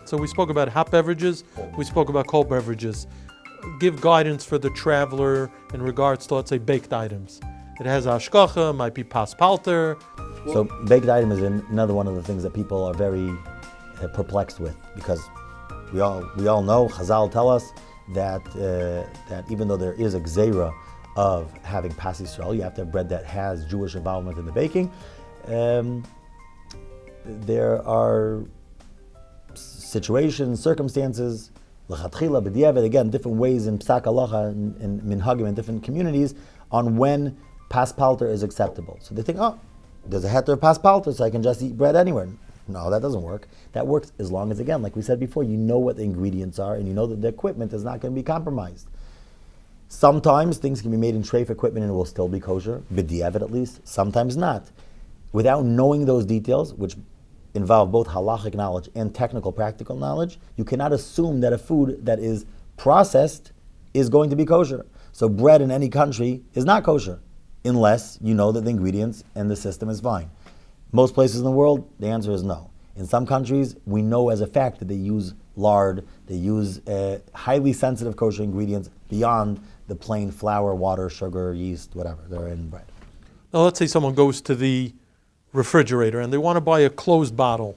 So we spoke about hot beverages, we spoke about cold beverages. Give guidance for the traveler in regards to, let's say, baked items. It has hashgacha, might be pas palter. So baked item is another one of the things that people are very perplexed with, because we all know, Chazal tell us that even though there is a gzeira of having pas Yisrael, you have to have bread that has Jewish involvement in the baking. There are situations, circumstances, l'chatchila, b'diavad, again, different ways in psak halacha and minhagim in different communities on when pas palter is acceptable. So they think, there's a heter of pas palter, so I can just eat bread anywhere. No, that doesn't work. That works as long as, again, like we said before, you know what the ingredients are and you know that the equipment is not going to be compromised. Sometimes things can be made in treif equipment and it will still be kosher, b'diavad at least, sometimes not. Without knowing those details, which involve both halachic knowledge and technical practical knowledge, you cannot assume that a food that is processed is going to be kosher. So bread in any country is not kosher unless you know that the ingredients and the system is fine. Most places in the world, the answer is no. In some countries, we know as a fact that they use lard, they use highly sensitive kosher ingredients beyond the plain flour, water, sugar, yeast, whatever, they're in bread. Now let's say someone goes to the refrigerator and they want to buy a closed bottle.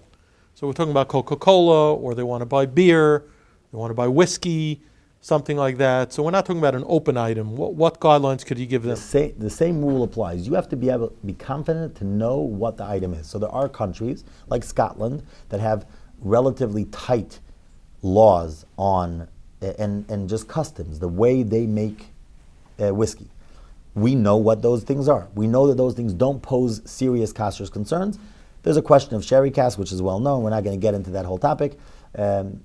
So we're talking about Coca-Cola, or they want to buy beer, they want to buy whiskey, something like that. So we're not talking about an open item. What guidelines could you give them? The same rule applies. You have to be able to be confident to know what the item is. So there are countries like Scotland that have relatively tight laws on and just customs, the way they make whiskey. We know what those things are. We know that those things don't pose serious kosher concerns. There's a question of sherry cask, which is well known. We're not going to get into that whole topic. But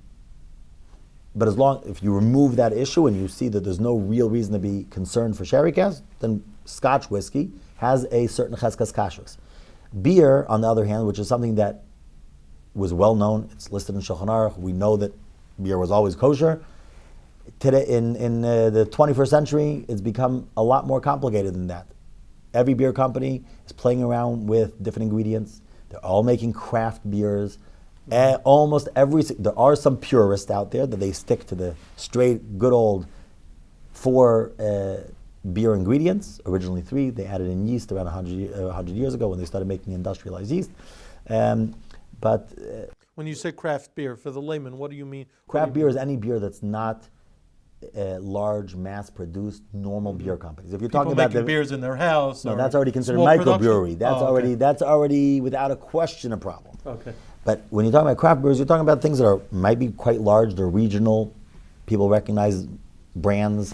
if you remove that issue and you see that there's no real reason to be concerned for sherry cask, then Scotch whiskey has a certain cheskas kashrus. Beer, on the other hand, which is something that was well known, it's listed in Shulchan Aruch, we know that beer was always kosher. Today, in the 21st century, it's become a lot more complicated than that. Every beer company is playing around with different ingredients. They're all making craft beers. There are some purists out there that they stick to the straight, good old 4 beer ingredients. Originally 3. They added in yeast around 100 years ago when they started making industrialized yeast. But when you say craft beer, for the layman, what do you mean? Craft beer is any beer that's not large, mass-produced, normal beer companies. If you're People talking about making beers in their house, no, that's already considered microbrewery. That's already without a question a problem. Okay. But when you're talking about craft beers, you're talking about things that might be quite large. They're regional. People recognize brands,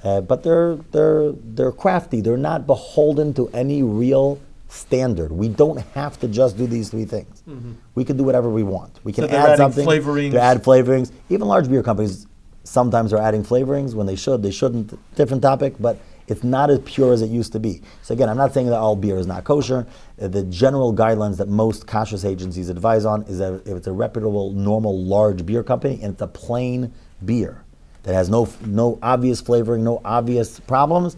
but they're crafty. They're not beholden to any real standard. We don't have to just do these 3 things. Mm-hmm. We can do whatever we want. We can add something. Flavorings. To add flavorings. Even large beer companies sometimes are adding flavorings when they should. They shouldn't. Different topic, but it's not as pure as it used to be. So again, I'm not saying that all beer is not kosher. The general guidelines that most kashrus agencies advise on is that if it's a reputable, normal, large beer company and it's a plain beer that has no obvious flavoring, no obvious problems,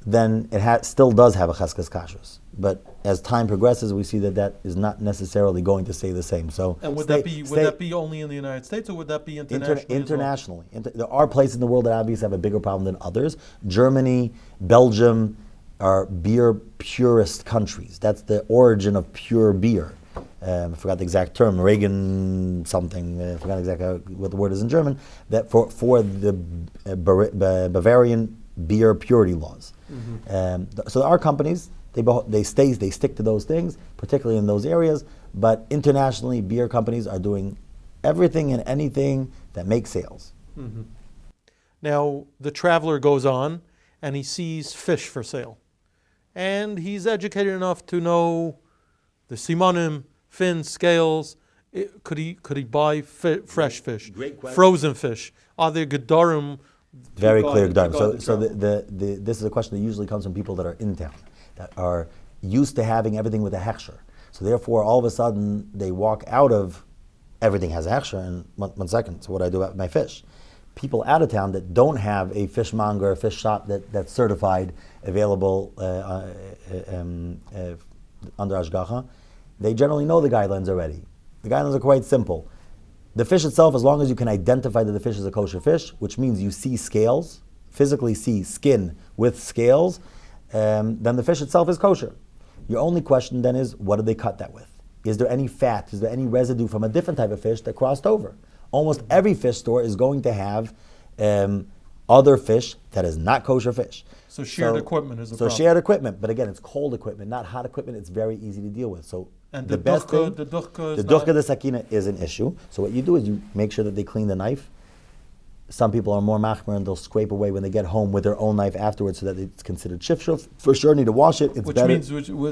then it still does have a cheskas kashrus. But as time progresses, we see that is not necessarily going to stay the same. So, and would that be only in the United States, or would that be internationally? Internationally, there are places in the world that obviously have a bigger problem than others. Germany, Belgium are beer purist countries. That's the origin of pure beer. I forgot the exact term. Reagan something. I forgot exactly what the word is in German. That for the Bavarian beer purity laws. Mm-hmm. So there are companies. They stick to those things, particularly in those areas. But internationally, beer companies are doing everything and anything that makes sales. Mm-hmm. Now, the traveler goes on and he sees fish for sale. And he's educated enough to know the simanim, fins, scales. Could he buy fresh fish? Great question. Frozen fish? Are there gedarim? Very clear gedarim. So this is a question that usually comes from people that are in town, that are used to having everything with a hechsher. So therefore, all of a sudden, they walk out of everything has a hechsher, and one second, so what do I do about my fish? People out of town that don't have a fishmonger, a fish shop that's certified, available under Ashgacha, they generally know the guidelines already. The guidelines are quite simple. The fish itself, as long as you can identify that the fish is a kosher fish, which means you see scales, physically see skin with scales, then the fish itself is kosher. Your only question then is, what did they cut that with? Is there any fat? Is there any residue from a different type of fish that crossed over? Almost every fish store is going to have other fish that is not kosher fish. So shared equipment is a So problem. shared equipment, but again, it's cold equipment, not hot equipment. It's very easy to deal with. So And the the best thing, the duchka the is duchka not- de sakina is an issue. So what you do is you make sure that they clean the knife. Some people are more machmer and they'll scrape away when they get home with their own knife afterwards, so that it's considered shifshuf. For sure, need to wash it. It's which better. means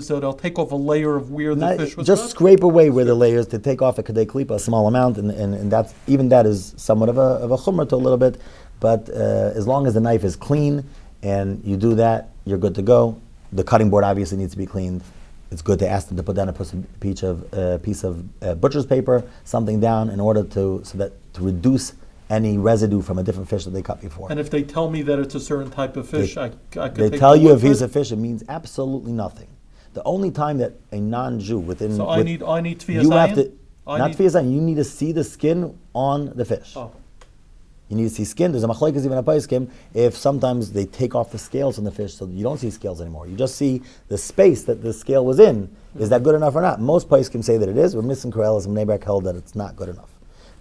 so they'll take off a layer of where the fish was just cut? scrape away where the layers to take off a kadei klipa, a small amount, and that's even that is somewhat of a chumrah to a little bit. But as long as the knife is clean and you do that, you're good to go. The cutting board obviously needs to be cleaned. It's good to ask them to put down a piece of butcher's paper, something down, in order to reduce any residue from a different fish that they cut before. And if they tell me that it's a certain type of fish, I could They take tell the you word if for he's it? a fish, it means absolutely nothing. The only time that a non-Jew within So I need tfias you have ayin? to not tfias ayin, you need to see the skin on the fish. Oh. You need to see skin. There's a machlekes even a paiskim if sometimes they take off the scales on the fish, so you don't see scales anymore. You just see the space that the scale was in. Is that good enough or not? Most paiskim say that it is. We're missing Korelis and Neighbor held that it's not good enough.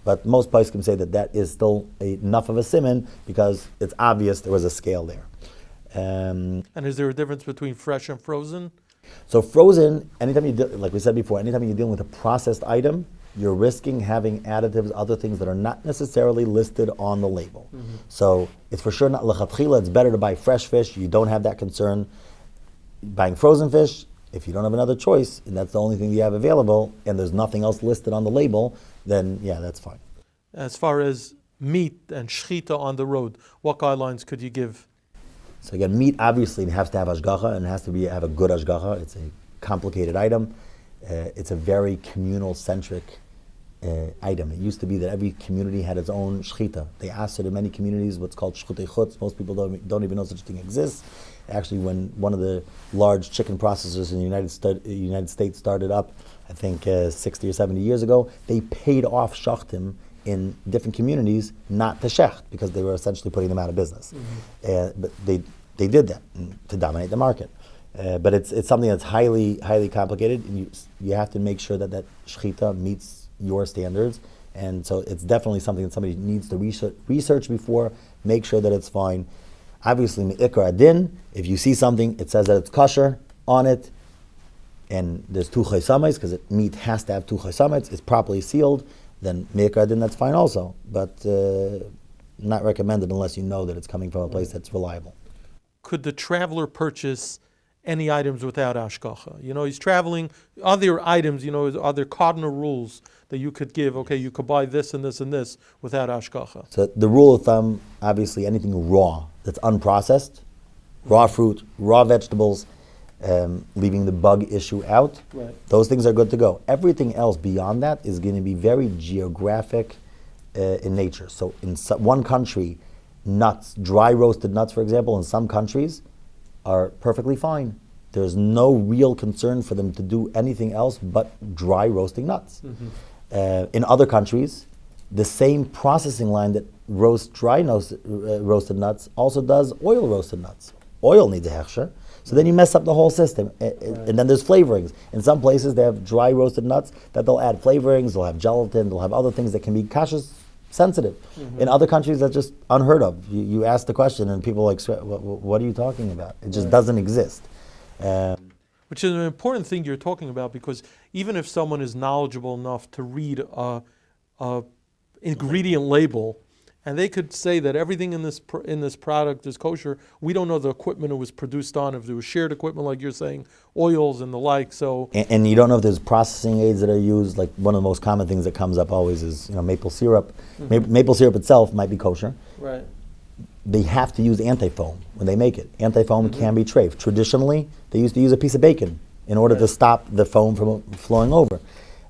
But most paiskim say that is still enough of a siman because it's obvious there was a scale there. And is there a difference between fresh and frozen? So frozen, anytime like we said before, anytime you're dealing with a processed item, you're risking having additives, other things that are not necessarily listed on the label. Mm-hmm. So it's for sure not lechatchila. It's better to buy fresh fish. You don't have that concern. Buying frozen fish, if you don't have another choice, and that's the only thing you have available, and there's nothing else listed on the label, then yeah, that's fine. As far as meat and shchita on the road, what guidelines could you give? So again, meat obviously has to have ashgacha and it has to have a good ashgacha. It's a complicated item. It's a very communal-centric item. It used to be that every community had its own shchita. They asked it in many communities what's called shchutei chutz. Most people don't even know such a thing exists. Actually, when one of the large chicken processors in the United States started up, I think 60 or 70 years ago, they paid off shachtim in different communities not to shecht because they were essentially putting them out of business. Mm-hmm. But they did that to dominate the market. But it's something that's highly complicated, and you have to make sure that shechita meets your standards. And so it's definitely something that somebody needs to research before, make sure that it's fine. Obviously, me'ikar adin, if you see something, it says that it's kosher on it, and there's two chaysamayis, because meat has to have two chaysamayis, it's properly sealed, then me'ikar adin, that's fine also. But not recommended unless you know that it's coming from a place that's reliable. Could the traveler purchase any items without ashgacha? You know, he's traveling. Are there items, are there cardinal rules that you could give? Okay, you could buy this and this and this without ashgacha. So the rule of thumb, obviously anything raw that's unprocessed, raw fruit, raw vegetables, leaving the bug issue out, right, those things are good to go. Everything else beyond that is going to be very geographic in nature. So in one country, nuts, dry roasted nuts, for example, in some countries are perfectly fine. There's no real concern for them to do anything else but dry roasting nuts. Mm-hmm. In other countries, the same processing line that roasts dry roasted nuts also does oil roasted nuts. Oil needs a hechsher, so then you mess up the whole system. And then there's flavorings. In some places they have dry roasted nuts that they'll add flavorings, they'll have gelatin, they'll have other things that can be kashrus sensitive. Mm-hmm. In other countries, that's just unheard of. You ask the question and people are like, what are you talking about? It just doesn't exist. Which is an important thing you're talking about, because even if someone is knowledgeable enough to read a ingredient label, and they could say that everything in this product is kosher, we don't know the equipment it was produced on, if there was shared equipment, like you're saying, oils and the like. So and you don't know if there's processing aids that are used. Like one of the most common things that comes up always is maple syrup. Mm-hmm. Maple syrup itself might be kosher. Right. They have to use anti-foam when they make it. Anti-foam can be treif. Traditionally, they used to use a piece of bacon in order to stop the foam from flowing over.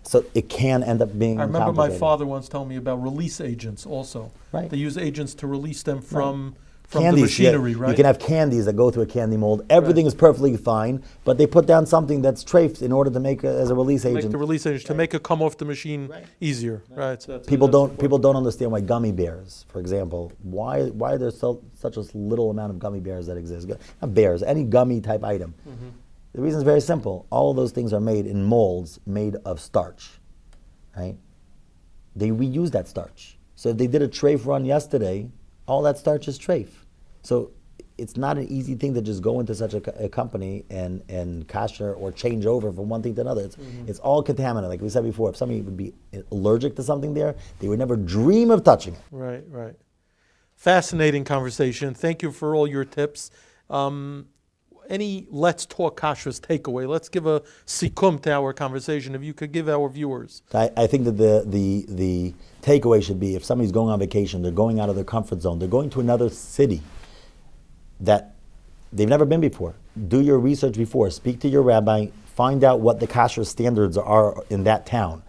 So it can end up being I remember my complicated. father once telling me about release agents also. Right. They use agents to release them from from candies, the machinery, yeah, right? You can have candies that go through a candy mold. Everything is perfectly fine, but they put down something that's trafed in order to make as a release agent. Make the release agent to make it come off the machine easier, right? So People that's don't important. understand why gummy bears, for example, why there's such a little amount of gummy bears that exist. Not bears, any gummy type item. The reason is very simple. All of those things are made in molds made of starch, right? They reuse that starch. So if they did a trafe run yesterday, all that starch is trafe. So it's not an easy thing to just go into such a company and kosher or change over from one thing to another. It's all contaminated. Like we said before, if somebody would be allergic to something there, they would never dream of touching it. Right, right. Fascinating conversation. Thank you for all your tips. Any Let's Talk Kashrus takeaway? Let's give a sikum to our conversation. If you could give our viewers. I think that the takeaway should be, if somebody's going on vacation, they're going out of their comfort zone, they're going to another city that they've never been before. Do your research before. Speak to your rabbi. Find out what the kasher standards are in that town.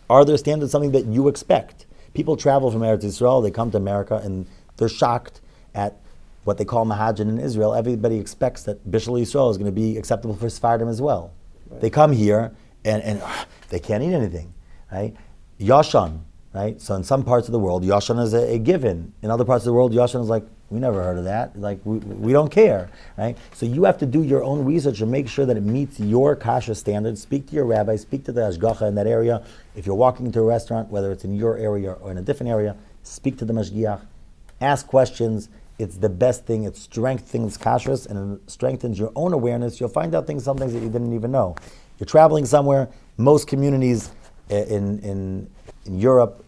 Are their standards something that you expect? People travel from Eretz Yisrael, they come to America, and they're shocked at what they call Mahajin in Israel. Everybody expects that Bishul Yisrael is going to be acceptable for Sephardim as well. Right. They come here and they can't eat anything, right? Yashan, right? So in some parts of the world, Yashan is a given. In other parts of the world, Yashan is like, we never heard of that. Like, we don't care, right? So you have to do your own research and make sure that it meets your kasher standards. Speak to your rabbi, speak to the Ashgacha in that area. If you're walking into a restaurant, whether it's in your area or in a different area, speak to the Mashgiach, ask questions. It's the best thing. It strengthens kashrus and it strengthens your own awareness. You'll find out some things that you didn't even know. You're traveling somewhere. Most communities in Europe,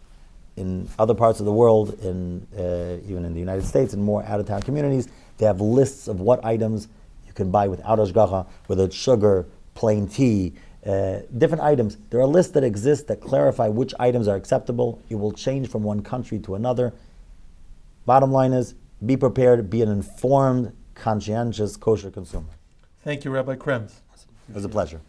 in other parts of the world, even in the United States, and more out-of-town communities, they have lists of what items you can buy without ashgacha, whether it's sugar, plain tea, different items. There are lists that exist that clarify which items are acceptable. It will change from one country to another. Bottom line is, be prepared, be an informed, conscientious, kosher consumer. Thank you, Rabbi Krems. It was a pleasure.